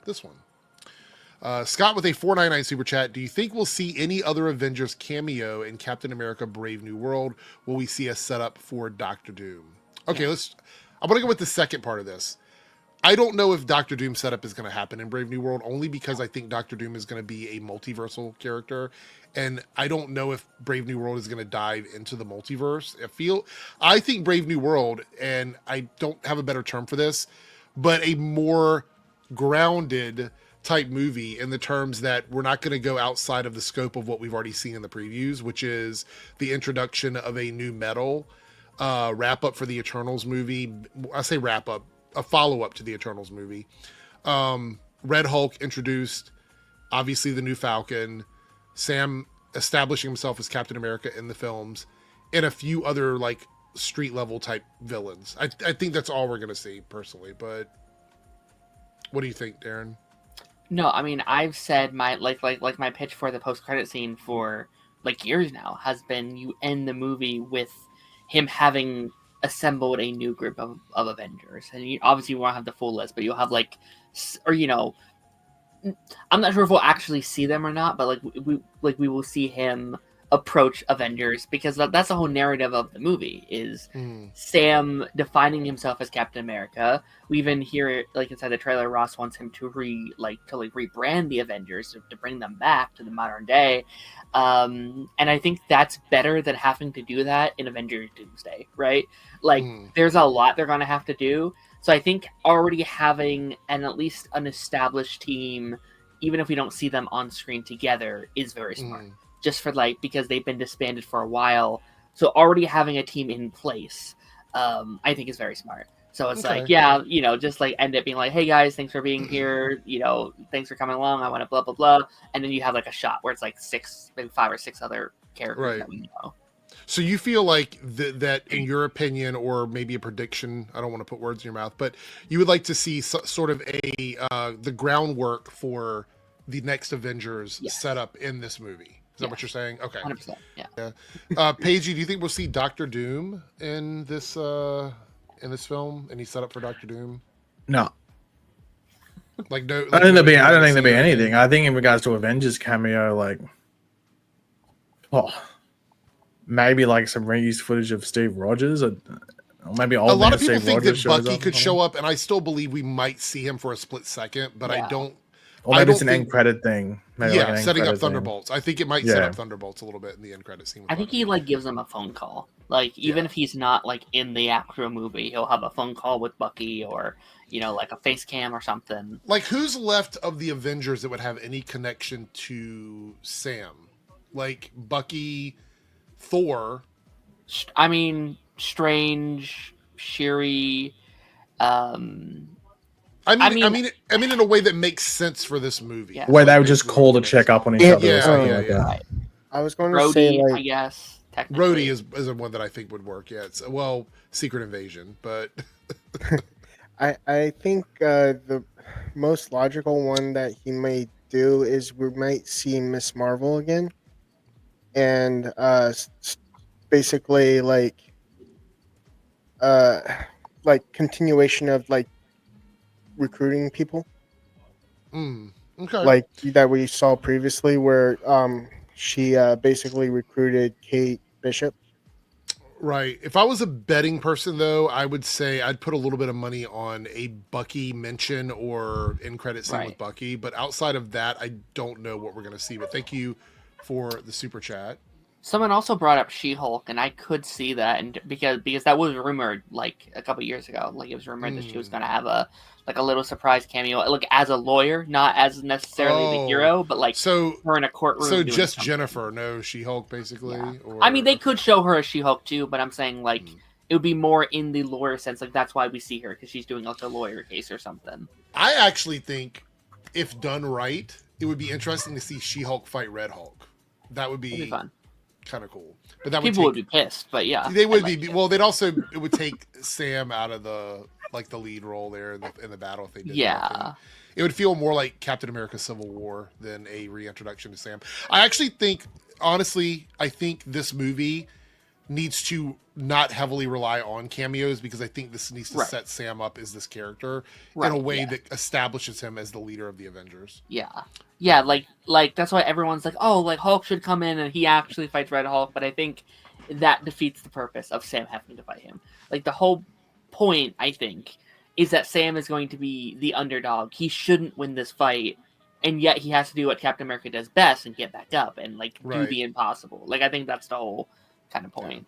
this one. Scott with a $4.99 super chat. Do you think we'll see any other Avengers cameo in Captain America Brave New World? Will we see a setup for Doctor Doom? Okay, I'm going to go with the second part of this. I don't know if Doctor Doom's setup is going to happen in Brave New World, only because I think Doctor Doom is going to be a multiversal character. And I don't know if Brave New World is going to dive into the multiverse. I think Brave New World, and I don't have a better term for this, but a more grounded type movie in the terms that we're not going to go outside of the scope of what we've already seen in the previews, which is the introduction of a new metal, wrap up for the Eternals movie. I say wrap up, a follow up to the Eternals movie. Red Hulk introduced, obviously the new Falcon, Sam establishing himself as Captain America in the films, and a few other like street level type villains. I think that's all we're going to see personally, but what do you think, Darren? No, I mean, I've said my my pitch for the post-credit scene for like years now has been you end the movie with him having assembled a new group of Avengers, and obviously you won't have the full list, but you'll have like, or I'm not sure if we'll actually see them or not, but we will see him approach Avengers, because that's the whole narrative of the movie is Sam defining himself as Captain America. We even hear it like inside the trailer. Ross wants him to rebrand the Avengers to bring them back to the modern day, and I think that's better than having to do that in Avengers Doomsday, right? There's a lot they're going to have to do. So I think already having at least an established team, even if we don't see them on screen together, is very smart. Just for because they've been disbanded for a while, so already having a team in place, I think is very smart. So it's just end up being like, hey guys, thanks for being here. Thanks for coming along. I want to blah blah blah, and then you have a shot where it's maybe 5 or 6 other characters that we know. So you feel like that, in your opinion, or maybe a prediction, I don't want to put words in your mouth, but you would like to see sort of the groundwork for the next Avengers set up in this movie. Is that what you're saying? Okay. 100%, yeah. Paige, do you think we'll see Doctor Doom in this film? Any setup for Doctor Doom? No. No. I don't think there'll be anything. I think in regards to Avengers cameo, maybe some reused footage of Steve Rogers, or maybe a lot of people think that Bucky could show up, and I still believe we might see him for a split second, but I don't. Or maybe it's an end credit thing. Maybe setting up Thunderbolts. I think it might set up Thunderbolts a little bit in the end credit scene. I think he gives them a phone call. Even if he's not in the actual movie, he'll have a phone call with Bucky, or a face cam or something. Who's left of the Avengers that would have any connection to Sam? Bucky, Thor. I mean, Strange, Shuri. I mean, in a way that makes sense for this movie. Yeah. Where they would just call to check up on each other. Yeah. Right. I was going to say, I guess. Rhodey is one that I think would work. Yeah, it's Secret Invasion, but I think the most logical one that he may do is we might see Miss Marvel again, and basically continuation of recruiting people, okay, that we saw previously, where she basically recruited Kate Bishop. Right. If I was a betting person, though, I would say I'd put a little bit of money on a Bucky mention or end credit scene with Bucky. But outside of that, I don't know what we're going to see. But thank you for the super chat. Someone also brought up She-Hulk, and I could see that, and because that was rumored a couple years ago. It was rumored that she was going to have a little surprise cameo, as a lawyer, not as necessarily the hero, but her in a courtroom. So just something. Jennifer, no She-Hulk, basically. Yeah. Or... I mean, they could show her as She-Hulk too, but I'm saying it would be more in the lawyer sense. That's why we see her, because she's doing a lawyer case or something. I actually think, if done right, it would be interesting to see She-Hulk fight Red Hulk. That would be fun. Kind of cool, but that people would be pissed. But yeah, they would be. Well, it would take Sam out of the lead role there in the battle if they did. Yeah, it would feel more like Captain America: Civil War than a reintroduction to Sam. I actually think, honestly, this movie needs to not heavily rely on cameos, because I think this needs to Right. set Sam up as this character in Right, a way yeah. that establishes him as the leader of the Avengers. Yeah, like that's why everyone's like, oh, like Hulk should come in and he actually fights Red Hulk, but I think that defeats the purpose of Sam having to fight him. Like the whole point, I think, is that Sam is going to be the underdog. He shouldn't win this fight, and yet he has to do what Captain America does best and get back up and like do Right. the impossible. Like I think that's the whole kind of point.